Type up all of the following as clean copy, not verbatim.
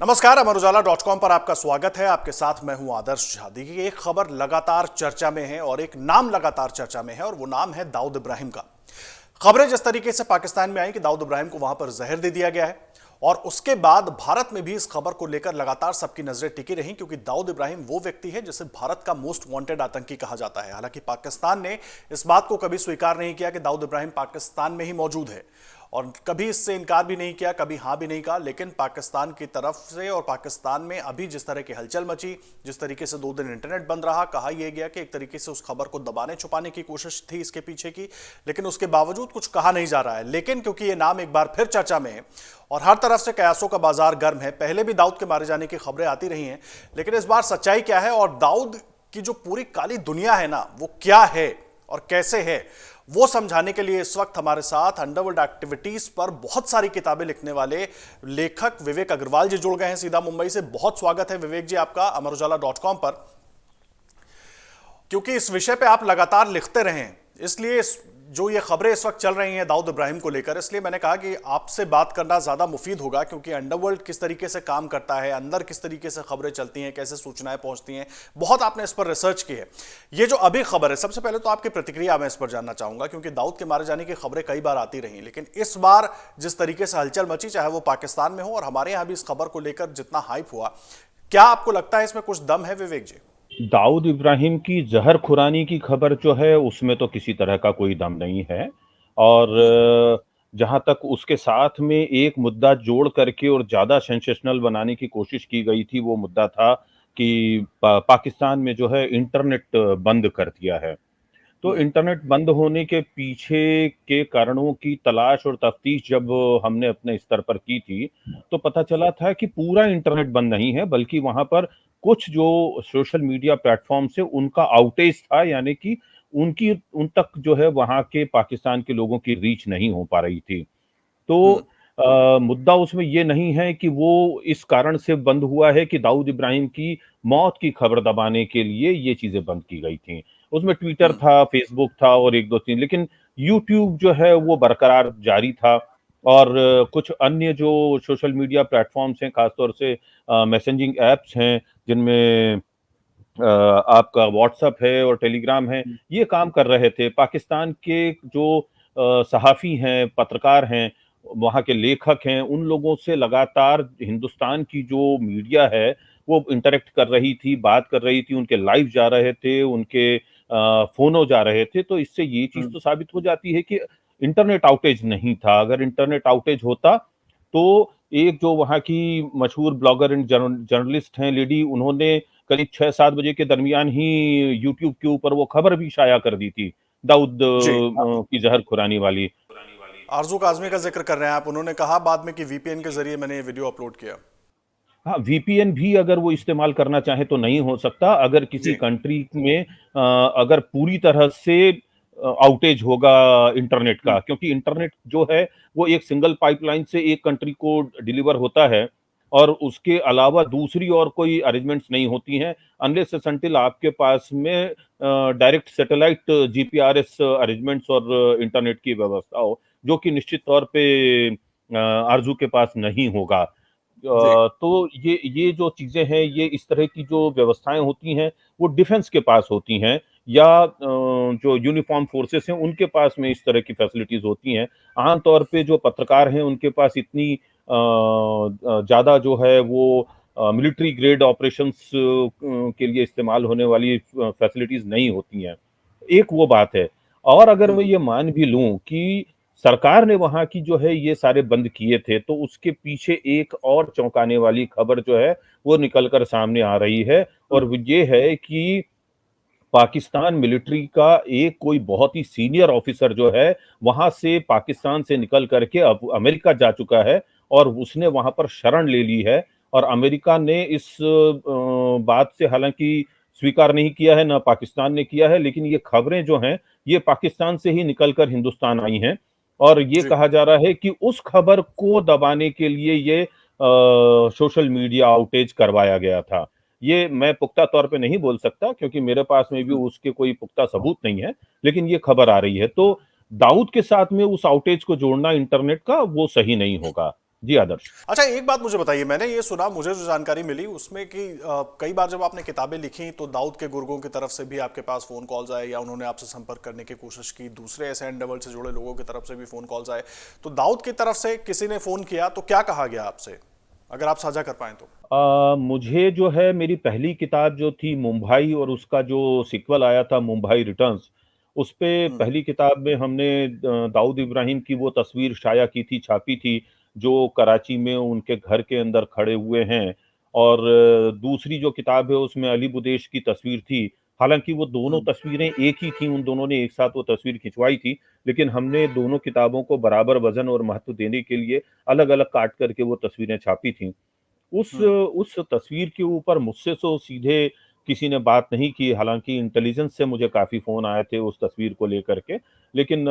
नमस्कार, अमर उजाला.com पर आपका स्वागत है। आपके साथ मैं हूं आदर्श झा। देखिए, एक खबर लगातार चर्चा में है और एक नाम लगातार चर्चा में है और वो नाम है दाऊद इब्राहिम का। खबरें जिस तरीके से पाकिस्तान में आई कि दाऊद इब्राहिम को वहां पर जहर दे दिया गया है और उसके बाद भारत में भी इस खबर को लेकर लगातार सबकी नजरें टिकी रही, क्योंकि दाऊद इब्राहिम वो व्यक्ति है जिसे भारत का मोस्ट वांटेड आतंकी कहा जाता है। हालांकि पाकिस्तान ने इस बात को कभी स्वीकार नहीं किया कि दाऊद इब्राहिम पाकिस्तान में ही मौजूद है और कभी इससे इनकार भी नहीं किया, कभी हां भी नहीं कहा। लेकिन पाकिस्तान की तरफ से और पाकिस्तान में अभी जिस तरह की हलचल मची, जिस तरीके से 2 दिन इंटरनेट बंद रहा, कहा यह गया कि एक तरीके से उस खबर को दबाने छुपाने की कोशिश थी इसके पीछे की, लेकिन उसके बावजूद कुछ कहा नहीं जा रहा है। लेकिन क्योंकि ये नाम एक बार फिर चर्चा में है और हर तरफ से कयासों का बाजार गर्म है, पहले भी दाऊद के मारे जाने की खबरें आती रही हैं, लेकिन इस बार सच्चाई क्या है और दाऊद की जो पूरी काली दुनिया है ना, वो क्या है और कैसे है, वो समझाने के लिए इस वक्त हमारे साथ अंडरवर्ल्ड एक्टिविटीज पर बहुत सारी किताबें लिखने वाले लेखक विवेक अग्रवाल जी जुड़ गए हैं सीधा मुंबई से। बहुत स्वागत है विवेक जी आपका अमर उजाला.com पर, क्योंकि इस विषय पे आप लगातार लिखते रहे हैं, इसलिए जो ये खबरें इस वक्त चल रही हैं दाऊद इब्राहिम को लेकर, इसलिए मैंने कहा कि आपसे बात करना ज्यादा मुफीद होगा, क्योंकि अंडरवर्ल्ड किस तरीके से काम करता है, अंदर किस तरीके से खबरें चलती हैं, कैसे सूचनाएं पहुंचती हैं, बहुत आपने इस पर रिसर्च की है। ये जो अभी खबर है, सबसे पहले तो आपकी प्रतिक्रिया मैं इस पर जानना चाहूंगा, क्योंकि दाऊद के मारे जाने की खबरें कई बार आती रही, लेकिन इस बार जिस तरीके से हलचल मची, चाहे वो पाकिस्तान में हो और हमारे यहां भी इस खबर को लेकर जितना हाइप हुआ, क्या आपको लगता है इसमें कुछ दम है विवेक जी? दाऊद इब्राहिम की जहर खुरानी की खबर जो है उसमें तो किसी तरह का कोई दम नहीं है। और जहां तक उसके साथ में एक मुद्दा जोड़ करके और ज्यादा सेंसेशनल बनाने की कोशिश की गई थी, वो मुद्दा था कि पाकिस्तान में जो है इंटरनेट बंद कर दिया है। तो इंटरनेट बंद होने के पीछे के कारणों की तलाश और तफ्तीश जब हमने अपने स्तर पर की थी, तो पता चला था कि पूरा इंटरनेट बंद नहीं है, बल्कि वहां पर कुछ जो सोशल मीडिया प्लेटफॉर्म से उनका आउटेज था, यानी कि उनकी उन तक जो है वहां के पाकिस्तान के लोगों की रीच नहीं हो पा रही थी। तो मुद्दा उसमें ये नहीं है कि वो इस कारण से बंद हुआ है कि दाऊद इब्राहिम की मौत की खबर दबाने के लिए ये चीजें बंद की गई थी। उसमें ट्विटर था, फेसबुक था और एक दो तीन, लेकिन यूट्यूब जो है वो बरकरार जारी था। और कुछ अन्य जो सोशल मीडिया प्लेटफॉर्म्स हैं, खासतौर से मैसेजिंग एप्स हैं, जिनमें आपका व्हाट्सएप है और टेलीग्राम है, ये काम कर रहे थे। पाकिस्तान के जो सहाफ़ी हैं, पत्रकार हैं, वहाँ के लेखक हैं, उन लोगों से लगातार हिंदुस्तान की जो मीडिया है, वो इंटरैक्ट कर रही थी, बात कर रही थी, उनके लाइव जा रहे थे, उनके फ़ोनो जा रहे थे। तो इससे ये चीज़ तो साबित हो जाती है कि इंटरनेट आउटेज नहीं था। अगर इंटरनेट आउटेज होता, तो एक जो वहाँ की मशहूर ब्लॉगर एंड जर्नलिस्ट हैं लेडी, उन्होंने करीब 6-7 बजे के दरमियान ही यूट्यूब के ऊपर वो खबर भी शाया कर दी थी, दाऊद जी, की जहर खुरानी वाली। आरजू काजमी का जिक्र कर रहे हैं आप। उन्होंने कहा बाद में कि वीपीएन के जरिए मैंने ये वीडियो अपलोड किया। हाँ, वीपीएन भी अगर वो इस्तेमाल करना चाहे तो नहीं हो सकता। अगर किसी जी। कंट्री में अगर पूरी तरह से आउटेज होगा इंटरनेट का, क्योंकि इंटरनेट जो है वो एक सिंगल पाइपलाइन से एक कंट्री को डिलीवर होता है और उसके अलावा दूसरी और कोई अरेंजमेंट्स नहीं होती हैं, अनलेस एंड अनटिल आपके पास में डायरेक्ट सैटेलाइट जीपीआरएस अरेंजमेंट्स और इंटरनेट की व्यवस्था हो, जो कि निश्चित तौर पे आरजू के पास नहीं होगा। जी। तो ये जो चीज़ें हैं, ये इस तरह की जो व्यवस्थाएँ होती हैं, वो डिफेंस के पास होती हैं, या जो यूनिफ़ॉर्म फोर्सेस हैं, उनके पास में इस तरह की फैसिलिटीज़ होती हैं। आम तौर पे जो पत्रकार हैं, उनके पास इतनी ज़्यादा जो है वो मिलिट्री ग्रेड ऑपरेशंस के लिए इस्तेमाल होने वाली फैसिलिटीज़ नहीं होती हैं। एक वो बात है। और अगर मैं ये मान भी लूँ कि सरकार ने वहाँ की जो है ये सारे बंद किए थे, तो उसके पीछे एक और चौंकाने वाली खबर जो है, वो निकल कर सामने आ रही है, और वो ये है कि पाकिस्तान मिलिट्री का एक कोई बहुत ही सीनियर ऑफिसर जो है, वहाँ से पाकिस्तान से निकल कर के अब अमेरिका जा चुका है और उसने वहाँ पर शरण ले ली है। और अमेरिका ने इस बात से हालाँकि स्वीकार नहीं किया है, ना पाकिस्तान ने किया है, लेकिन ये खबरें जो हैं, ये पाकिस्तान से ही निकल कर हिंदुस्तान आई हैं। और ये जी। कहा जा रहा है कि उस खबर को दबाने के लिए ये सोशल मीडिया आउटेज करवाया गया था। ये मैं पुख्ता तौर पे नहीं बोल सकता, क्योंकि मेरे पास में भी उसके कोई पुख्ता सबूत नहीं है, लेकिन ये खबर आ रही है। तो दाऊद के साथ में उस आउटेज को जोड़ना इंटरनेट का, वो सही नहीं होगा। जी आदर्श। अच्छा, एक बात मुझे बताइए, मैंने ये सुना, मुझे जो जानकारी मिली उसमें कि कई बार जब आपने किताबें लिखी तो दाऊद के गुर्गों की तरफ से भी आपके पास फोन कॉल्स आए या उन्होंने आपसे संपर्क करने की कोशिश की, दूसरे एसएन डबल से जुड़े लोगों की तरफ से भी फोन कॉल्स आए। तो दाऊद की तरफ से किसी ने फोन किया तो क्या कहा गया आपसे, अगर आप साझा कर पाए तो? मुझे जो है मेरी पहली किताब जो थी मुंबई और उसका जो सीक्वल आया था मुंबई रिटर्न्स, उस पे हम्म। पहली किताब में हमने दाऊद इब्राहिम की वो तस्वीर शाया की थी, छापी थी, जो कराची में उनके घर के अंदर खड़े हुए हैं। और दूसरी जो किताब है उसमें अली बुदेश की तस्वीर थी। हालांकि वो दोनों हम्म। तस्वीरें एक ही थी, उन दोनों ने एक साथ वो तस्वीर खिंचवाई थी, लेकिन हमने दोनों किताबों को बराबर वजन और महत्व देने के लिए अलग अलग काट करके वो तस्वीरें छापी थी। हम्म। उस तस्वीर के ऊपर मुझसे तो सीधे किसी ने बात नहीं की, हालाँकि इंटेलिजेंस से मुझे काफ़ी फ़ोन आए थे उस तस्वीर को लेकर के। लेकिन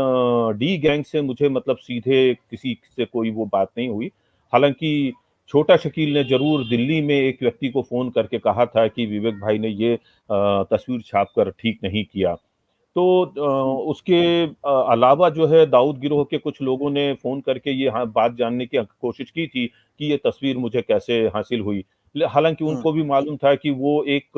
डी गैंग से मुझे मतलब सीधे किसी से कोई वो बात नहीं हुई। हालाँकि छोटा शकील ने ज़रूर दिल्ली में एक व्यक्ति को फ़ोन करके कहा था कि विवेक भाई ने ये तस्वीर छापकर ठीक नहीं किया। तो हम्म। उसके अलावा जो है दाऊद गिरोह के कुछ लोगों ने फ़ोन करके ये हाँ, बात जानने की कोशिश की थी कि ये तस्वीर मुझे कैसे हासिल हुई। हालाँकि हम्म। उनको भी मालूम था कि वो एक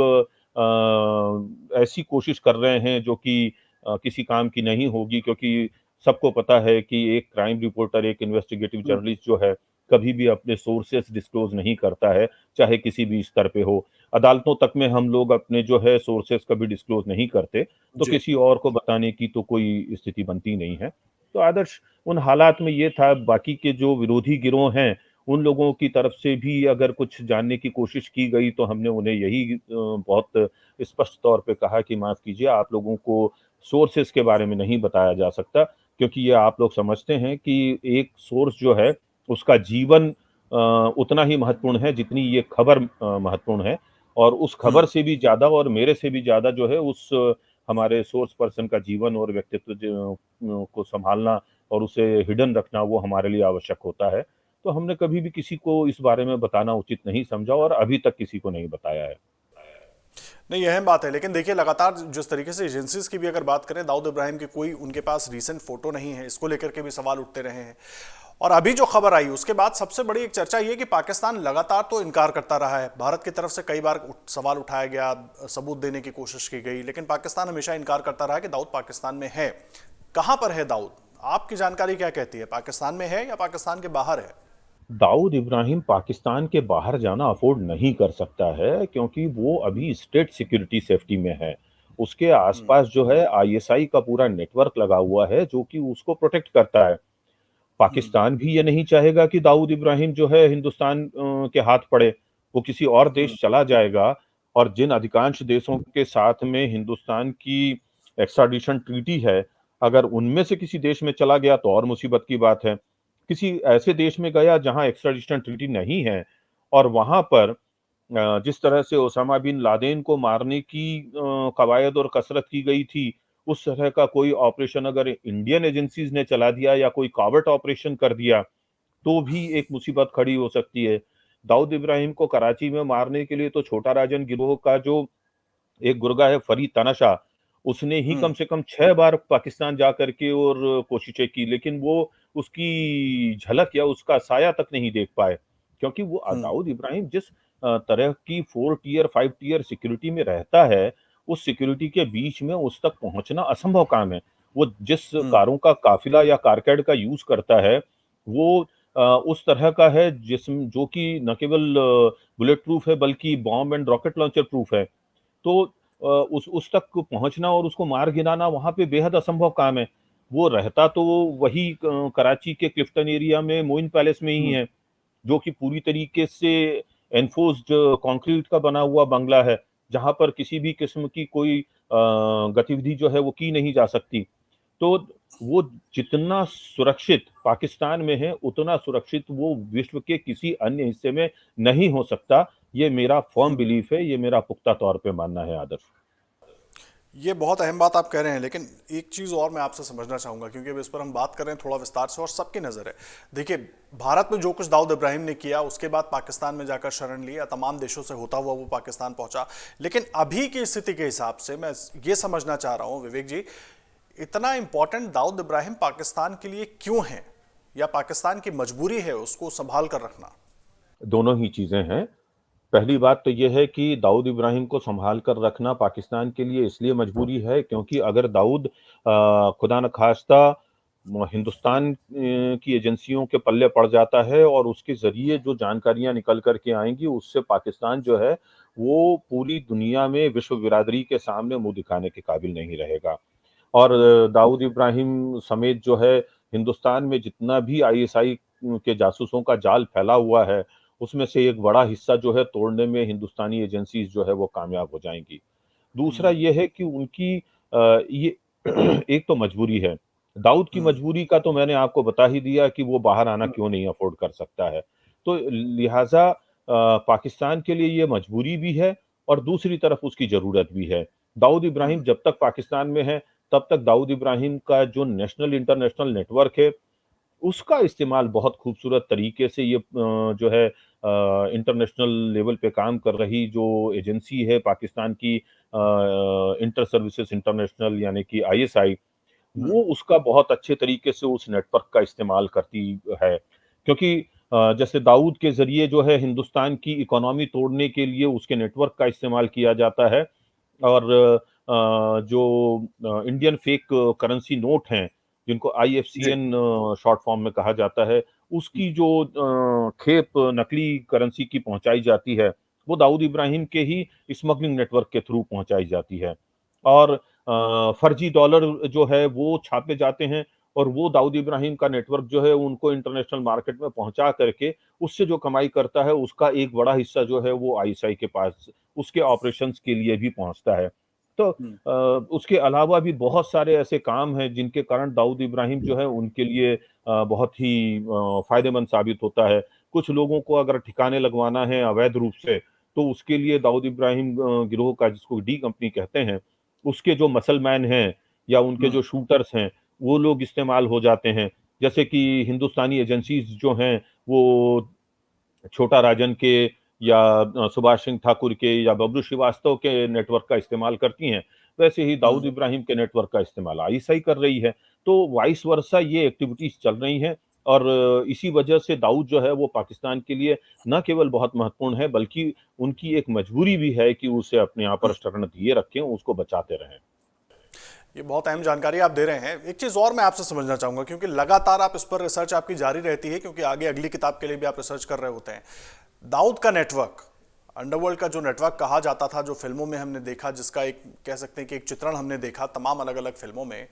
ऐसी कोशिश कर रहे हैं जो कि किसी काम की नहीं होगी, क्योंकि सबको पता है कि एक क्राइम रिपोर्टर, एक इन्वेस्टिगेटिव हम्म। जर्नलिस्ट जो है, कभी भी अपने सोर्सेस डिस्क्लोज़ नहीं करता है, चाहे किसी भी स्तर पे हो। अदालतों तक में हम लोग अपने जो है सोर्सेस कभी डिस्क्लोज़ नहीं करते। तो जी। किसी और को बताने की तो कोई स्थिति बनती नहीं है। तो आदर्श उन हालात में ये था, बाकी के जो विरोधी गिरोह हैं, उन लोगों की तरफ से भी अगर कुछ जानने की कोशिश की गई तो हमने उन्हें यही बहुत स्पष्ट तौर पे कहा कि माफ़ कीजिए, आप लोगों को सोर्सेज़ के बारे में नहीं बताया जा सकता, क्योंकि ये आप लोग समझते हैं कि एक सोर्स जो है उसका जीवन उतना ही महत्वपूर्ण है जितनी ये खबर महत्वपूर्ण है। और उस खबर हम्म। से भी ज़्यादा और मेरे से भी ज़्यादा जो है उस हमारे सोर्स पर्सन का जीवन और व्यक्तित्व को सँभालना और उसे हिडन रखना वो हमारे लिए आवश्यक होता है। तो हमने कभी भी किसी को इस बारे में बताना उचित नहीं समझा और अभी तक किसी को नहीं बताया है। नहीं, अहम बात है, लेकिन देखिए लगातार जिस तरीके से एजेंसीज की भी अगर बात करें, दाऊद इब्राहिम की कोई उनके पास रीसेंट फोटो नहीं है, इसको लेकर के भी सवाल उठते रहे हैं। और अभी जो खबर आई उसके बाद सबसे बड़ी एक चर्चा ये कि पाकिस्तान लगातार तो इनकार करता रहा है, भारत की तरफ से कई बार सवाल उठाया गया, सबूत देने की कोशिश की गई, लेकिन पाकिस्तान हमेशा इनकार करता रहा कि दाऊद पाकिस्तान में है। कहां पर है दाऊद? आपकी जानकारी क्या कहती है, पाकिस्तान में है या पाकिस्तान के बाहर है? दाऊद इब्राहिम पाकिस्तान के बाहर जाना अफ़ोर्ड नहीं कर सकता है, क्योंकि वो अभी स्टेट सिक्योरिटी सेफ्टी में है। उसके हम्म। आस-पास जो है आईएसआई का पूरा नेटवर्क लगा हुआ है जो कि उसको प्रोटेक्ट करता है। हम्म। पाकिस्तान भी ये नहीं चाहेगा कि दाऊद इब्राहिम जो है हिंदुस्तान के हाथ पड़े। वो किसी और हम्म। देश चला जाएगा और जिन अधिकांश देशों के साथ में हिंदुस्तान की एक्स्ट्राडिशन ट्रीटी है, अगर उनमें से किसी देश में चला गया तो और मुसीबत की बात है। किसी ऐसे देश में गया जहाँ एक्स्ट्राडिशन ट्रीटी नहीं है और वहाँ पर जिस तरह से ओसामा बिन लादेन को मारने की कवायद और कसरत की गई थी, उस तरह का कोई ऑपरेशन अगर इंडियन एजेंसीज़ ने चला दिया या कोई कॉवर्ट ऑपरेशन कर दिया, तो भी एक मुसीबत खड़ी हो सकती है। दाऊद इब्राहिम को कराची में मारने के लिए तो छोटा राजन गिरोह का जो एक गुर्गा है फरीद तानाशाह, उसने ही कम हम्म। से कम 6 बार पाकिस्तान जा कर के और कोशिशें की, लेकिन वो उसकी झलक या उसका साया तक नहीं देख पाए। क्योंकि वो हम्म। दाऊद इब्राहिम जिस तरह की 4 टियर, 5 टियर सिक्योरिटी में रहता है, उस सिक्योरिटी के बीच में उस तक पहुँचना असंभव काम है। वो जिस हम्म। कारों का काफ़िला या कारकैड का यूज़ करता है, वो उस तरह का है जो कि न केवल बुलेट प्रूफ है बल्कि bomb and rocket launcher proof है। तो उस तक पहुँचना और उसको मार गिराना वहाँ पे बेहद असंभव काम है। वो रहता तो वही कराची के क्लिफ्टन एरिया में मोइन पैलेस में ही हम्म। है, जो कि पूरी तरीके से एनफोर्स्ड कंक्रीट का बना हुआ बंगला है, जहाँ पर किसी भी किस्म की कोई गतिविधि जो है वो की नहीं जा सकती। तो वो जितना सुरक्षित पाकिस्तान में है, उतना सुरक्षित वो विश्व के किसी अन्य हिस्से में नहीं हो सकता। ये मेरा फर्म हम्म। बिलीफ है, ये मेरा पुख्ता तौर पे मानना है आदर्श। ये बहुत अहम बात आप कह रहे हैं, लेकिन एक चीज़ और मैं आपसे समझना चाहूँगा, क्योंकि अब इस पर हम बात कर रहे हैं थोड़ा विस्तार से और सबकी नज़र है। देखिए, भारत में जो कुछ दाऊद इब्राहिम ने किया, उसके बाद पाकिस्तान में जाकर शरण लिया, तमाम देशों से होता हुआ वो पाकिस्तान पहुंचा। लेकिन अभी की स्थिति के हिसाब से मैं ये समझना चाह रहा हूँ विवेक जी, इतना इंपॉर्टेंट दाऊद इब्राहिम पाकिस्तान के लिए क्यों है? या पाकिस्तान की मजबूरी है उसको संभाल कर रखना? दोनों ही चीजें हैं। पहली बात तो ये है कि दाऊद इब्राहिम को संभाल कर रखना पाकिस्तान के लिए इसलिए मजबूरी है क्योंकि अगर दाऊद खुदा न खास्ता हिंदुस्तान की एजेंसियों के पल्ले पड़ जाता है और उसके जरिए जो जानकारियां निकल करके आएंगी उससे पाकिस्तान जो है वो पूरी दुनिया में विश्व बिरादरी के सामने मुंह दिखाने के काबिल नहीं रहेगा। और दाऊद इब्राहिम समेत जो है हिंदुस्तान में जितना भी आईएसआई के जासूसों का जाल फैला हुआ है उसमें से एक बड़ा हिस्सा जो है तोड़ने में हिंदुस्तानी एजेंसीज जो है वो कामयाब हो जाएंगी। दूसरा ये है कि उनकी ये एक तो मजबूरी है। दाऊद की हम्म। मजबूरी का तो मैंने आपको बता ही दिया कि वो बाहर आना क्यों नहीं अफोर्ड कर सकता है। तो लिहाजा पाकिस्तान के लिए ये मजबूरी भी है और दूसरी तरफ उसकी ज़रूरत भी है। दाऊद इब्राहिम जब तक पाकिस्तान में है, तब तक दाऊद इब्राहिम का जो नेशनल इंटरनेशनल नेटवर्क है उसका इस्तेमाल बहुत खूबसूरत तरीके से ये जो है इंटरनेशनल लेवल पे काम कर रही जो एजेंसी है पाकिस्तान की इंटर सर्विसेज इंटरनेशनल यानी कि आईएसआई वो उसका बहुत अच्छे तरीके से उस नेटवर्क का इस्तेमाल करती है क्योंकि जैसे दाऊद के जरिए जो है हिंदुस्तान की इकोनॉमी तोड़ने के लिए उसके नेटवर्क का इस्तेमाल किया जाता है और जो इंडियन फेक करेंसी नोट हैं जिनको जी। आईएफसीएन शॉर्ट फॉर्म में कहा जाता है उसकी जो खेप नकली करेंसी की पहुंचाई जाती है वो दाऊद इब्राहिम के ही स्मगलिंग नेटवर्क के थ्रू पहुंचाई जाती है और फर्जी डॉलर जो है वो छापे जाते हैं और वो दाऊद इब्राहिम का नेटवर्क जो है उनको इंटरनेशनल मार्केट में पहुंचा करके उससे जो कमाई करता है उसका एक बड़ा हिस्सा जो है वो आईएसआई के पास उसके ऑपरेशंस के लिए भी पहुंचता है। तो उसके अलावा भी बहुत सारे ऐसे काम हैं जिनके कारण दाऊद इब्राहिम जो है उनके लिए बहुत ही फायदेमंद साबित होता है। कुछ लोगों को अगर ठिकाने लगवाना है अवैध रूप से तो उसके लिए दाऊद इब्राहिम गिरोह का जिसको डी कंपनी कहते हैं उसके जो मसलमैन हैं या उनके जो शूटर्स हैं वो लोग इस्तेमाल हो जाते हैं। जैसे कि हिंदुस्तानी एजेंसीज जो हैं वो छोटा राजन के या सुभाष सिंह ठाकुर के या बबलू श्रीवास्तव के नेटवर्क का इस्तेमाल करती हैं, वैसे ही दाऊद इब्राहिम के नेटवर्क का इस्तेमाल आईएसआई कर रही है। तो वाइस वर्सा ये एक्टिविटीज चल रही हैं और इसी वजह से दाऊद जो है वो पाकिस्तान के लिए न केवल बहुत महत्वपूर्ण है बल्कि उनकी एक मजबूरी भी है कि उसे अपने यहाँ पर शरण दिए रखें, उसको बचाते रहें। ये बहुत अहम जानकारी आप दे रहे हैं। एक चीज और मैं आपसे समझना चाहूंगा क्योंकि लगातार आप इस पर रिसर्च आपकी जारी रहती है, क्योंकि आगे अगली किताब के लिए भी आप रिसर्च कर रहे होते हैं। दाऊद का नेटवर्क, अंडरवर्ल्ड का जो नेटवर्क कहा जाता था, जो फिल्मों में हमने देखा, जिसका एक कह सकते हैं कि एक चित्रण हमने देखा तमाम अलग अलग फिल्मों में,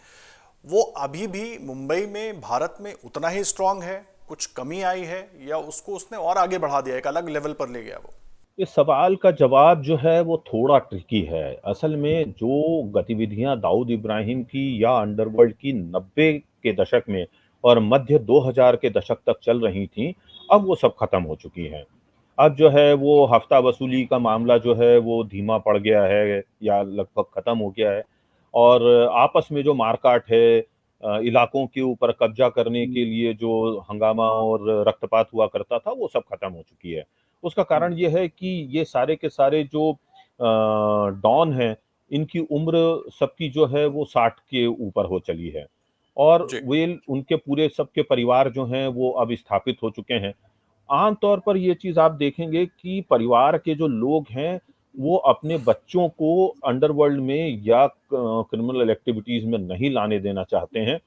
वो अभी भी मुंबई में, भारत में उतना ही स्ट्रांग है? कुछ कमी आई है या उसको उसने और आगे बढ़ा दिया, एक अलग लेवल पर ले गया वो? इस सवाल का जवाब जो है वो थोड़ा ट्रिकी है। असल में जो गतिविधियां दाऊद इब्राहिम की या अंडरवर्ल्ड की 90 के दशक में और मध्य 2000 के दशक तक चल रही थी, अब वो सब खत्म हो चुकी हैं। अब जो है वो हफ्ता वसूली का मामला जो है वो धीमा पड़ गया है या लगभग खत्म हो गया है और आपस में जो मारकाट है इलाकों के ऊपर कब्जा करने के लिए जो हंगामा और रक्तपात हुआ करता था वो सब खत्म हो चुकी है। उसका कारण ये है कि ये सारे के सारे जो डॉन हैं इनकी उम्र सबकी जो है वो 60 के ऊपर हो चली है और जी। वे उनके पूरे सबके परिवार जो हैं वो अब स्थापित हो चुके हैं। आम तौर पर ये चीज़ आप देखेंगे कि परिवार के जो लोग हैं, वो अपने बच्चों को अंडरवर्ल्ड में या क्रिमिनल एक्टिविटीज़ में नहीं लाने देना चाहते हैं।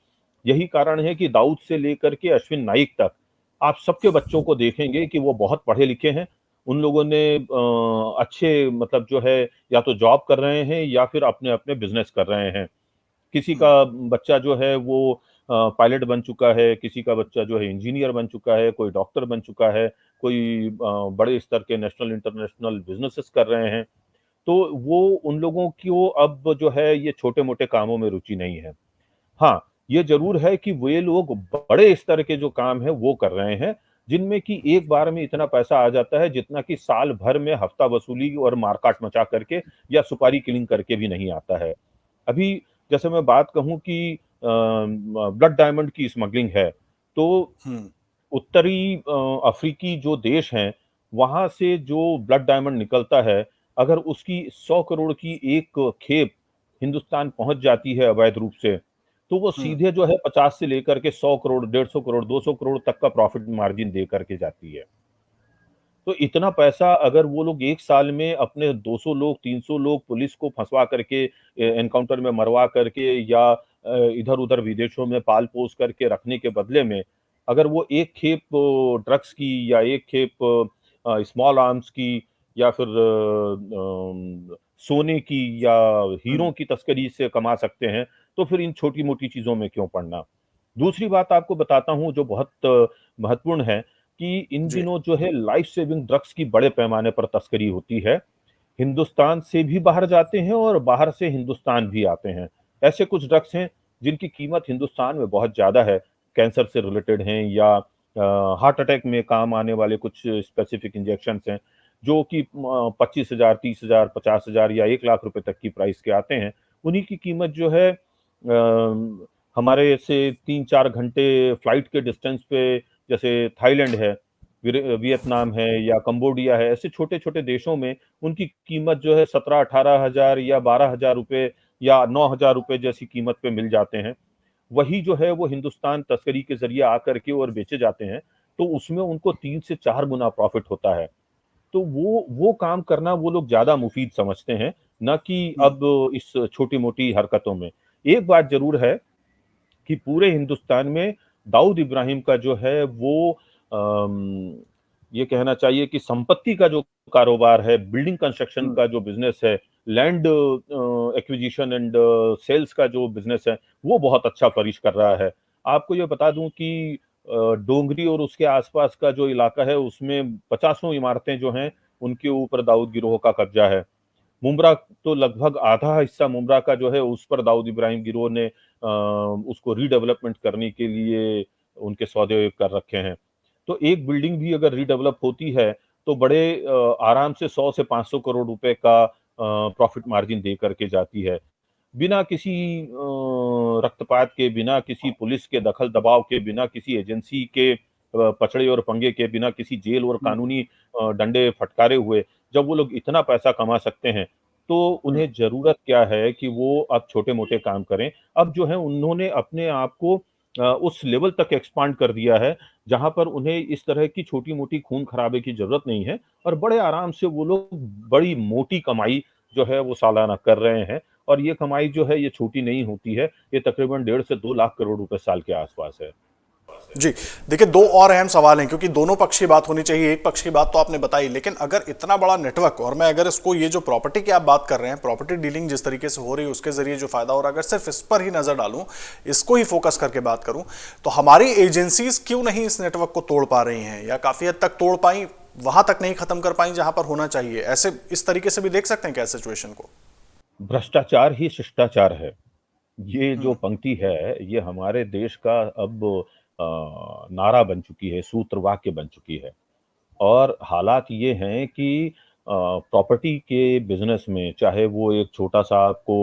यही कारण है कि दाऊद से लेकर के अश्विन नाइक तक, आप सबके बच्चों को देखेंगे कि वो बहुत पढ़े-लिखे हैं। उन लोगों ने अच्छे मतलब जो है या तो जॉब कर रहे हैं या फिर अपने-अपने बिज़नेस कर रहे हैं। किसी का बच्चा जो है वो पायलट बन चुका है, किसी का बच्चा जो है इंजीनियर बन चुका है, कोई डॉक्टर बन चुका है, कोई बड़े स्तर के नेशनल इंटरनेशनल बिज़नेसेस कर रहे हैं। तो वो उन लोगों को अब जो है ये छोटे-मोटे कामों में रुचि नहीं है। हाँ, ये ज़रूर है कि वे लोग बड़े स्तर के जो काम हैं वो कर रहे हैं, जिनमें कि एक बार में इतना पैसा आ जाता है जितना कि साल भर में हफ्ता वसूली और मारकाट मचा करके या सुपारी किलिंग करके भी नहीं आता है। अभी जैसे मैं बात कहूँ कि ब्लड डायमंड की स्मगलिंग है, तो हम्म। उत्तरी अफ्रीकी जो देश हैं, वहाँ से जो ब्लड डायमंड निकलता है, अगर उसकी 100 करोड़ की एक खेप हिंदुस्तान पहुँच जाती है अवैध रूप से, तो वो हम्म। सीधे जो है 50 से लेकर के 100 करोड़, 150 करोड़, 200 करोड़ तक का प्रॉफिट मार्जिन दे करके जाती है। तो इतना पैसा अगर वो लोग एक साल में अपने 200 लोग, 300 लोग पुलिस को फंसवा करके एनकाउंटर में मरवा करके या इधर-उधर विदेशों में पाल-पोस करके रखने के बदले में, अगर वो एक खेप ड्रग्स की या एक खेप स्मॉल आर्म्स की या फिर सोने की या हीरों हम्म। की तस्करी से कमा सकते हैं, तो फिर इन छोटी-मोटी चीज़ों में क्यों पड़ना? दूसरी बात आपको बताता हूँ जो बहुत महत्वपूर्ण है कि इन जी। दिनों जो है लाइफ सेविंग ड्रग्स की बड़े पैमाने पर तस्करी होती है। हिंदुस्तान से भी बाहर जाते हैं और बाहर से हिंदुस्तान भी आते हैं। ऐसे कुछ ड्रग्स हैं जिनकी कीमत हिंदुस्तान में बहुत ज़्यादा है, कैंसर से रिलेटेड हैं या हार्ट अटैक में काम आने वाले कुछ स्पेसिफिक इंजेक्शंस हैं, जो कि 25,000, 30,000, 50,000 या 1 लाख रुपए तक की प्राइस के आते हैं। उन्हीं की कीमत जो है हमारे से 3-4 घंटे फ्लाइट के डिस्टेंस पे जैसे थाईलैंड है, वियतनाम है या कंबोडिया है, ऐसे छोटे-छोटे देशों में उनकी कीमत जो है 17-18,000 या 12,000 रुपए या 9,000 रुपए जैसी कीमत पे मिल जाते हैं। वही जो है वो हिंदुस्तान तस्करी के ज़रिए आकर के और बेचे जाते हैं, तो उसमें उनको 3 से 4 गुना प्रॉफ़िट होता है। तो वो काम करना वो लोग ज़्यादा मुफ़ीद समझते हैं, ना कि हम्म। अब इस छोटी-मोटी हरकतों में। एक बात ज़रूर है कि पूरे हिंदुस्तान में दाऊद इब्राहिम का जो है वो अम, ये कहना चाहिए कि संपत्ति का जो कारोबार है, बिल्डिंग कंस्ट्रक्शन हम्म। का जो बिज़नेस है, लैंड एक्विजिशन एंड सेल्स का जो बिज़नेस है, वो बहुत अच्छा फ़्लरिश कर रहा है। आपको ये बता दूँ कि डोंगरी और उसके आस-पास का जो इलाका है, उसमें पचासों इमारतें जो हैं, उनके ऊपर दाऊद गिरोह का कब्ज़ा है। मुंब्रा तो लगभग आधा हिस्सा मुंब्रा का जो है उस पर दाऊद इब्राहिम गिरोह ने उसको रीडेवलपमेंट करने के लिए उनके सौदे कर रखे हैं। तो एक बिल्डिंग भी अगर रीडेवलप होती है तो बड़े आराम से 100 से 500 करोड़ रुपए का प्रॉफिट मार्जिन दे करके जाती है। बिना किसी रक्तपात के, बिना किसी पुलिस के दखल दबाव के, बिना किसी एजेंसी के पचड़े और पंगे के, बिना किसी जेल और हम्म। कानूनी डंडे फटकारे हुए, जब वो लोग इतना पैसा कमा सकते हैं, तो हम्म। उन्हें ज़रूरत क्या है कि वो अब छोटे-मोटे काम करें। अब जो है उन्होंने अपने आप को उस लेवल तक एक्सपांड कर दिया है, जहाँ पर उन्हें इस तरह की छोटी-मोटी खून-खराबे की ज़रूरत नहीं है और बड़े आराम से वो लोग बड़ी मोटी कमाई जो है वो सालाना कर रहे हैं और ये कमाई जो है ये छोटी नहीं होती है, ये तकरीबन 1.5 से 2 लाख करोड़ रुपए साल के आस-पास है। जी। देखिए, दो और अहम सवाल हैं क्योंकि दोनों पक्ष की बात होनी चाहिए। एक पक्ष की बात तो आपने बताई, लेकिन अगर इतना बड़ा नेटवर्क और मैं अगर इसको ये जो प्रॉपर्टी की आप बात कर रहे हैं, प्रॉपर्टी डीलिंग जिस तरीके से हो रही है उसके जरिए जो फायदा हो रहा है, अगर सिर्फ इस पर ही नजर डालूं, इसको ही फोकस करके बात करूं, तो हमारी एजेंसीज क्यों नहीं इस नेटवर्क को तोड़ पा रही हैं या काफी हद तक तोड़ पाई, वहां तक नहीं खत्म कर पाई जहां पर होना चाहिए? ऐसे इस तरीके से भी देख सकते हैं क्या सिचुएशन को? भ्रष्टाचार ही शिष्टाचार है। ये जो हम्म। पंक्ति है, ये हमारे देश का अब नारा बन चुकी है, सूत्र वाक्य बन चुकी है। और हालात ये हैं कि प्रॉपर्टी के बिज़नेस में चाहे वो एक छोटा-सा आपको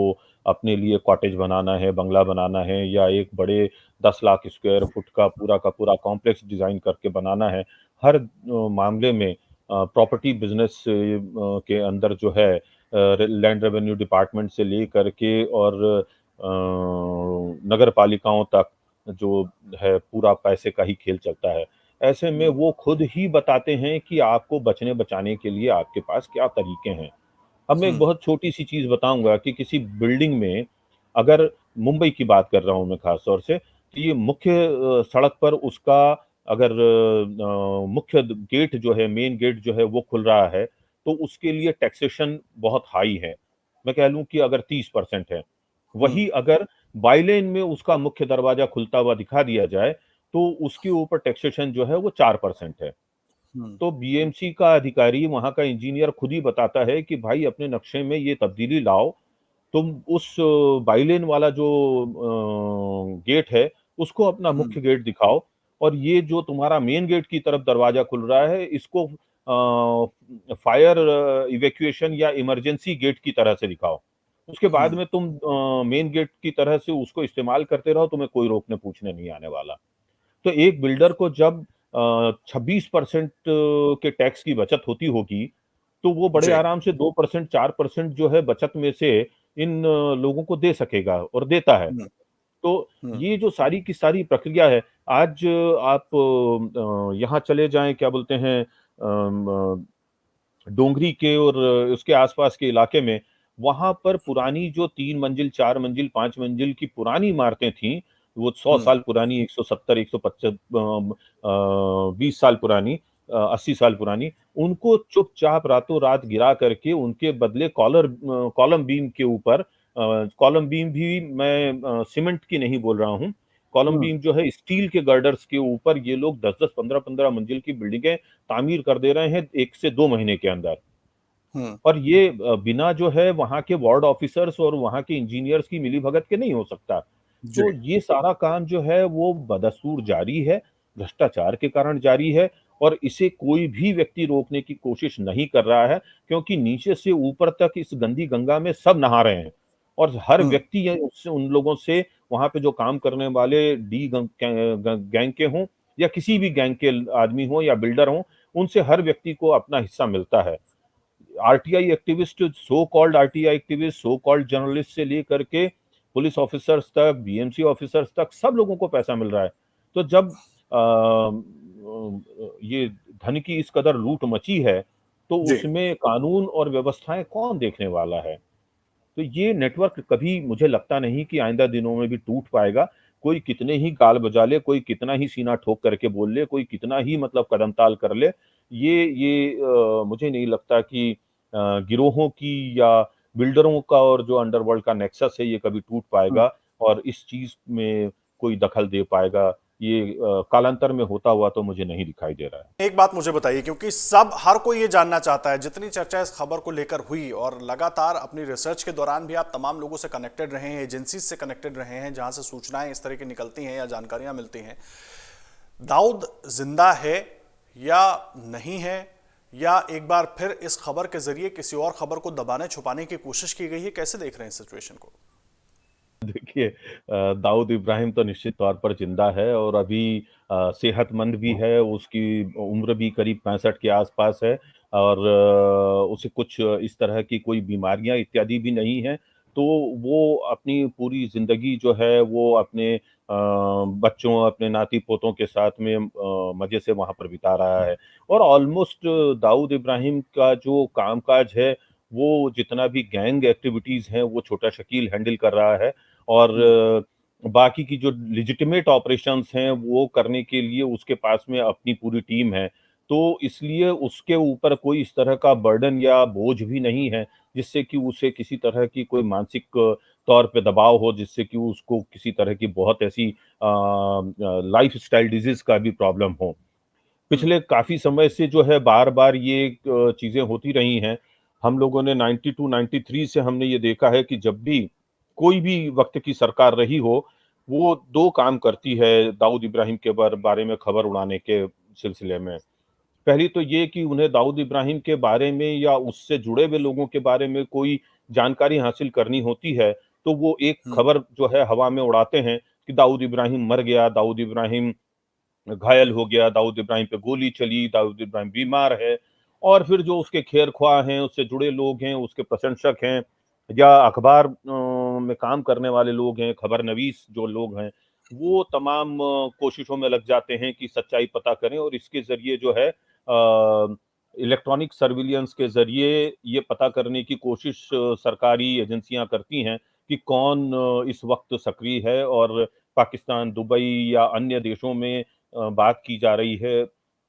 अपने लिए कॉटेज बनाना है, बंगला बनाना है या एक बड़े 10 लाख स्क्वायर फुट का पूरा कॉम्प्लेक्स डिज़ाइन करके बनाना है। हर मामले में प्रॉपर्टी बिज़नेस के अंदर जो है लैंड रेवेन्यू डिपार्टमेंट से लेकर के और नगर पालिकाओं तक जो है पूरा पैसे का ही खेल चलता है। ऐसे में हम्म। वो खुद ही बताते हैं कि आपको बचने-बचाने के लिए आपके पास क्या तरीके हैं। अब मैं एक हम्म। बहुत छोटी-सी चीज़ बताऊँगा कि किसी बिल्डिंग में अगर मुंबई की बात कर रहा हूँ मैं ख़ास तौर से, तो ये मुख्य सड़क पर उसका अगर मुख्य द गेट जो है, मेन गेट जो है वो खुल रहा है, तो उसके लिए टैक्सेशन बहुत हाई है। मैं कह लूँ कि अगर 30% है। हम्म। वहीं अगर बाईलेन में उसका मुख्य दरवाज़ा खुलता हुआ दिखा दिया जाए, तो उसके ऊपर टैक्सेशन जो है वो 4% है। हम्म। तो बीएमसी का अधिकारी, वहाँ का इंजीनियर खुद ही बताता है कि भाई अपने नक्शे में ये तब्दीली लाओ, तुम उस बाईलेन वाला जो गेट है, उसको अपना हम्म। मुख्य गेट दिखाओ और ये जो तुम्हारा मेन गेट की तरफ दरवाज़ा खुल रहा है, इसको फायर इवैक्यूएशन या इमरजेंसी गेट की तरह से दिखाओ। उसके बाद हम्म। में तुम मेन गेट की तरह से उसको इस्तेमाल करते रहो, तुम्हें कोई रोकने-पूछने नहीं आने वाला। तो एक बिल्डर को जब 26% के टैक्स की बचत होती होगी, तो वो बड़े जी। आराम से 2% 4% जो है बचत में से इन लोगों को दे सकेगा और देता है। हम्म। तो हुँ, ये जो सारी की सारी प्रक्रिया है, आज आप यहाँ चले जाएँ, क्या बोलते हैं, डोंगरी के और उसके आस-पास के इलाके में, वहाँ पर पुरानी जो 3 मंजिल, 4 मंजिल, 5 मंजिल की पुरानी इमारतें थीं, वो 100 हुँ, साल पुरानी, 170, 20 साल पुरानी, 80 साल पुरानी, उनको चुपचाप रातों-रात गिरा करके उनके बदले कॉलम बीम के ऊपर, कॉलम बीम भी मैं सीमेंट की नहीं बोल रहा हूँ, कॉलम हुँ, बीम जो है स्टील के गर्डर्स के ऊपर ये लोग 10-10, 15-15 मंजिल की बिल्डिंगें तामीर कर दे रहे हैं 1 से 2 महीने के अंदर। हुँ, और ये बिना जो है वहाँ के वार्ड ऑफिसर्स और वहाँ के इंजीनियर्स की मिलीभगत के नहीं हो सकता। जी, तो ये सारा काम जो है वो बदस्तूर जारी है, भ्रष्टाचार के कारण जारी है और इसे कोई भी व्यक्ति रोकने की कोशिश नहीं कर रहा है, क्योंकि नीचे से ऊपर तक इस गंदी गंगा में सब नहा रहे हैं। और हर हुँ, व्यक्ति ये उससे उन लोगों से, वहाँ पे जो काम करने वाले डी गैंग के हों या किसी भी गैंग के आदमी हों या बिल्डर हों, उनसे हर व्यक्ति को अपना हिस्सा मिलता है। RTI activist, so called RTI activist, so called journalist से लेकर के पुलिस ऑफिसर्स तक, बीएमसी ऑफिसर्स तक सब लोगों को पैसा मिल रहा है। तो जब ये धन की इस कदर लूट मची है, तो जी। उसमें कानून और व्यवस्थाएँ कौन देखने वाला है? तो ये नेटवर्क कभी मुझे लगता नहीं कि आइंदा दिनों में भी टूट पाएगा। कोई कितने ही गाल बजा ले, कोई कितना ही सीना ठोक करके बोल ले, कोई कितना ही मतलब कदम-ताल कर ले, मुझे नहीं लगता कि गिरोहों की या बिल्डरों का और जो अंडरवर्ल्ड का नेक्सस है, ये कभी टूट हुँ। पाएगा और इस चीज़ में कोई दखल दे पाएगा। ये कालांतर में होता हुआ तो मुझे नहीं दिखाई दे रहा है। एक बात मुझे बताइए, क्योंकि सब हर कोई ये जानना चाहता है, जितनी चर्चा इस खबर को लेकर हुई और लगातार अपनी रिसर्च के दौरान भी आप तमाम लोगों से कनेक्टेड रहे हैं, एजेंसीज से कनेक्टेड रहे हैं जहां से सूचनाएं इस तरह की निकलती हैं या जानकारियां मिलती हैं। दाऊद जिंदा है या नहीं है, या एक बार फिर इस खबर के जरिए किसी और खबर को दबाने छुपाने की कोशिश की गई है? कैसे देख रहे हैं इस सिचुएशन को? देखिए, दाऊद इब्राहिम तो निश्चित तौर पर ज़िंदा है और अभी सेहतमंद भी है, उसकी उम्र भी करीब 65 के आस-पास है और उसे कुछ इस तरह की कोई बीमारियाँ इत्यादि भी नहीं हैं। तो वो अपनी पूरी ज़िंदगी जो है वो अपने बच्चों, अपने नाती-पोतों के साथ में मज़े से वहाँ पर बिता रहा है और ऑलमोस्ट दाऊद इब्राहिम का जो काम-काज है, वो जितना भी गैंग एक्टिविटीज़ हैं, वो छोटा शकील हैंडल कर रहा है। और हम्म, बाकी की जो लेजिटिमेट ऑपरेशंस हैं, वो करने के लिए उसके पास में अपनी पूरी टीम है। तो इसलिए उसके ऊपर कोई इस तरह का बर्डन या बोझ भी नहीं है, जिससे कि उसे किसी तरह की कोई मानसिक तौर पे दबाव हो, जिससे कि उसको किसी तरह की बहुत ऐसी लाइफ़स्टाइल डिज़ीज़ का भी प्रॉब्लम हो। हम्म, पिछले काफ़ी समय से जो है बार-बार ये चीज़ें होती रही हैं। हम लोगों ने 92-93 से हमने ये देखा है कि जब भी कोई भी वक़्त की सरकार रही हो, वो 2 काम करती है दाऊद इब्राहिम के बारे में खबर उड़ाने के सिलसिले में। पहली तो ये कि उन्हें दाऊद इब्राहिम के बारे में या उससे जुड़े हुए लोगों के बारे में कोई जानकारी हासिल करनी होती है, तो वो एक हम्म, खबर जो है हवा में उड़ाते हैं कि दाऊद इब्राहिम मर गया, दाऊद इब्राहिम घायल हो गया, दाऊद इब्राहिम पे गोली चली, दाऊद इब्राहिम बीमार है और फिर जो उसके खेर-ख्वाह हैं, उससे जुड़े लोग हैं, उसके प्रशंसक हैं या अखबार में काम करने वाले लोग हैं, खबरनवीस जो लोग हैं, वो तमाम कोशिशों में लग जाते हैं कि सच्चाई पता करें और इसके ज़रिए जो है इलेक्ट्रॉनिक सर्विलियंस के ज़रिए ये पता करने की कोशिश सरकारी एजेंसियाँ करती हैं कि कौन इस वक़्त सक्रिय है और पाकिस्तान, दुबई या अन्य देशों में बात की जा रही है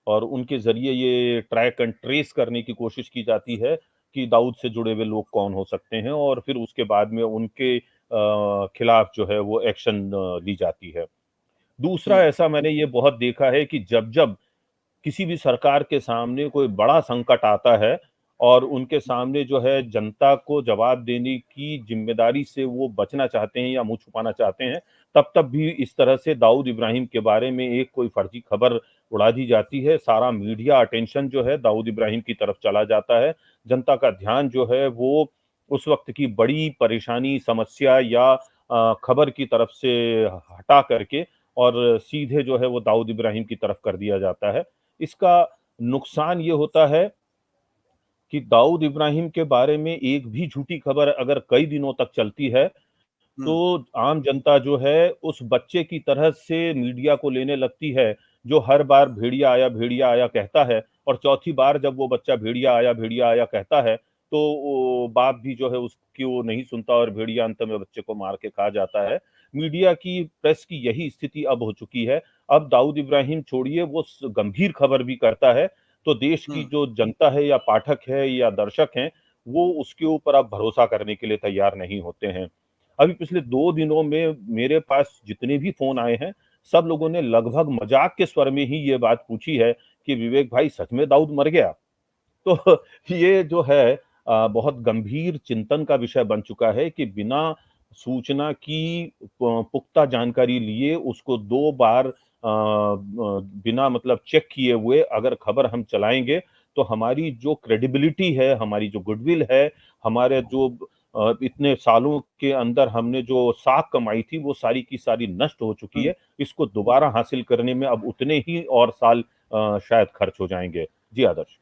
और उनके ज़रिए ये ट्रैक एंड ट्रेस करने की कोशिश की जाती है कि दाऊद से जुड़े हुए लोग कौन हो सकते हैं और फिर उसके बाद में उनके खिलाफ जो है वो एक्शन ली जाती है। दूसरा हम्म, ऐसा मैंने ये बहुत देखा है कि जब-जब किसी भी सरकार के सामने कोई बड़ा संकट आता है और उनके सामने जो है जनता को जवाब देने की ज़िम्मेदारी से वो बचना चाहते हैं या मुँह छुपाना चाहते हैं, तब भी इस तरह से दाऊद इब्राहिम के बारे में एक कोई फर्जी खबर उड़ा दी जाती है। सारा मीडिया अटेंशन जो है दाऊद इब्राहिम की तरफ चला जाता है। जनता का ध्यान जो है वो उस वक़्त की बड़ी परेशानी, समस्या या खबर की तरफ से हटा करके और सीधे जो है वो दाऊद इब्राहिम की तरफ कर दिया जाता है। इसका नुकसान ये होता है कि दाऊद इब्राहिम के बारे में एक भी झूठी खबर अगर कई दिनों तक चलती है, तो आम जनता जो है उस बच्चे की तरह से मीडिया को लेने लगती है, जो हर बार भेड़िया आया कहता है, और चौथी बार जब वो बच्चा भेड़िया आया कहता है, तो वो बाप भी जो है उसकी वो नहीं सुनता और भेड़िया अंत में बच्चे को मार के खा जाता है। मीडिया की, प्रेस की यही स्थिति अब हो चुकी है। अब दाऊद इब्राहिम छोड़िए, वो गंभीर खबर भी करता है तो देश की जो जनता है या पाठक है या दर्शक हैं, वो उसके ऊपर अब भरोसा करने के लिए तैयार नहीं होते हैं। अभी पिछले 2 दिनों में मेरे पास जितने भी फ़ोन आए हैं, सब लोगों ने लगभग मज़ाक के स्वर में ही ये बात पूछी है कि विवेक भाई, सच में दाऊद मर गया? तो ये जो है बहुत गंभीर चिंतन का विषय बन चुका है कि बिना सूचना की पुख्ता जानकारी लिए उसको 2 बार बिना मतलब चेक किए हुए अगर खबर हम चलाएँगे, तो हमारी जो क्रेडिबिलिटी है, हमारी जो गुडविल है, हमारे जो इतने सालों के अंदर हमने जो साख कमाई थी, वो सारी की सारी नष्ट हो चुकी है। इसको दोबारा हासिल करने में अब उतने ही और साल शायद खर्च हो जाएँगे। जी, आदर्श।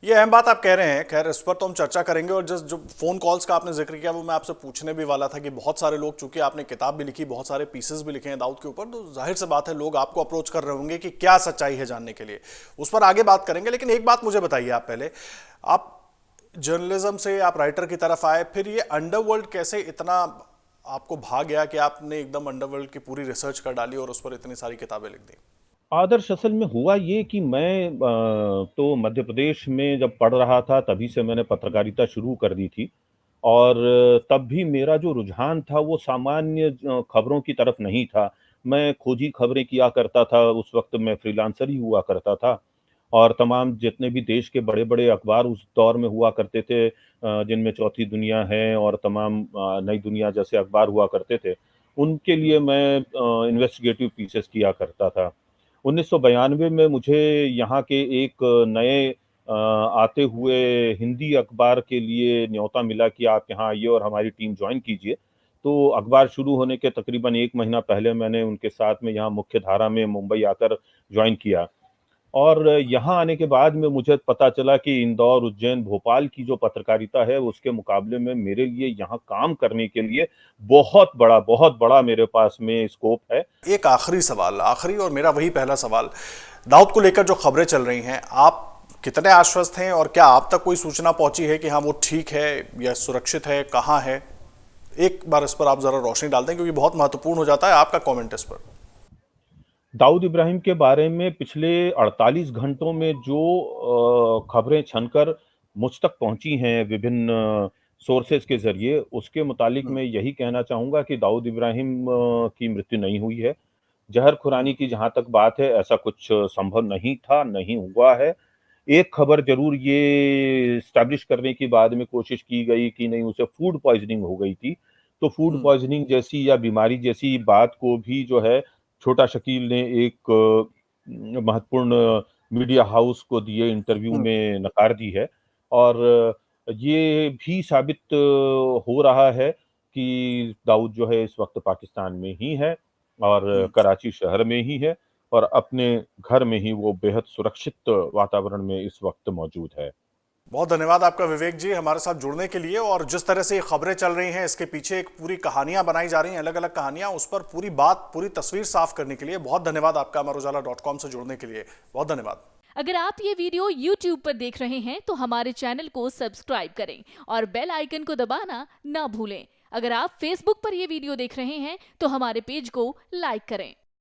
ये अहम बात आप कह रहे हैं। खैर, इस पर तो हम चर्चा करेंगे। और जस्ट जो फोन कॉल्स का आपने जिक्र किया, वो मैं आपसे पूछने भी वाला था कि बहुत सारे लोग, चूंकि आपने किताब भी लिखी, बहुत सारे पीसेस भी लिखे हैं दाऊद के ऊपर, तो जाहिर सी बात है लोग आपको अप्रोच कर रहे होंगे कि क्या सच्चाई है जानने के लिए। उस पर आगे बात करेंगे, लेकिन एक बात मुझे बताइए आप पहले। आप जर्नलिज्म से आप राइटर की तरफ आए, फिर ये अंडरवर्ल्ड कैसे इतना आपको भा गया कि आपने एकदम अंडरवर्ल्ड की पूरी रिसर्च कर डाली और उस पर इतनी सारी किताबें लिख दी? आदर्श, असल में हुआ ये कि मैं तो मध्य प्रदेश में जब पढ़ रहा था तभी से मैंने पत्रकारिता शुरू कर दी थी, और तब भी मेरा जो रुझान था वो सामान्य खबरों की तरफ नहीं था। मैं खोजी खबरें किया करता था, उस वक़्त मैं फ्रीलांसर ही हुआ करता था, और तमाम जितने भी देश के बड़े-बड़े अखबार उस दौर में हुआ करते थे, जिनमें चौथी दुनिया है और तमाम नई दुनिया जैसे अखबार हुआ करते थे, उनके लिए मैं इन्वेस्टिगेटिव पीसेस किया करता था। 1992 में मुझे यहाँ के एक नए आते हुए हिंदी अखबार के लिए न्योता मिला कि आप यहाँ आइए और हमारी टीम जॉइन कीजिए। तो अखबार शुरू होने के तकरीबन 1 महीना पहले मैंने उनके साथ में यहाँ मुख्य धारा में मुंबई आकर जॉइन किया, और यहाँ आने के बाद में मुझे पता चला कि इंदौर, उज्जैन, भोपाल की जो पत्रकारिता है उसके मुकाबले में मेरे लिए यहाँ काम करने के लिए बहुत बड़ा मेरे पास में स्कोप है। एक आखिरी सवाल, आखिरी और मेरा वही पहला सवाल, दाऊद को लेकर जो खबरें चल रही हैं, आप कितने आश्वस्त हैं और क्या आप तक कोई सूचना पहुंची है कि हाँ वो ठीक है या सुरक्षित है, कहाँ है? एक बार इस पर आप जरा रोशनी डाल दें, क्योंकि बहुत महत्वपूर्ण हो जाता है आपका कमेंट इस पर। दाऊद इब्राहिम के बारे में पिछले 48 घंटों में जो खबरें छनकर मुझ तक पहुंची हैं विभिन्न सोर्सेज के ज़रिए, उसके मुतालिक मैं यही कहना चाहूँगा कि दाऊद इब्राहिम की मृत्यु नहीं हुई है। ज़हर खुरानी की जहाँ तक बात है, ऐसा कुछ संभव नहीं था, नहीं हुआ है। एक खबर ज़रूर ये एस्टैब्लिश करने की बाद में कोशिश की गई कि नहीं, उसे फूड पॉइज़निंग हो गई थी। तो फूड पॉइज़निंग जैसी या बीमारी जैसी बात को भी जो है छोटा शकील ने एक महत्वपूर्ण मीडिया हाउस को दिए इंटरव्यू में नकार दी है, और ये भी साबित हो रहा है कि दाऊद जो है इस वक़्त पाकिस्तान में ही है, और कराची शहर में ही है, और अपने घर में ही वो बेहद सुरक्षित वातावरण में इस वक़्त मौजूद है। बहुत धन्यवाद आपका विवेक जी, हमारे साथ जुड़ने के लिए। और जिस तरह से ये खबरें चल रही हैं, इसके पीछे एक पूरी कहानियां बनाई जा रही हैं, अलग अलग कहानियां, उस पर पूरी बात, पूरी तस्वीर साफ करने के लिए बहुत धन्यवाद आपका अमरुजाला.com से जुड़ने के लिए। बहुत धन्यवाद। अगर आप ये वीडियो YouTube पर देख रहे हैं तो हमारे चैनल को सब्सक्राइब करें और बेल आइकन को दबाना ना भूलें। अगर आप Facebook पर ये वीडियो देख रहे हैं तो हमारे पेज को लाइक करें।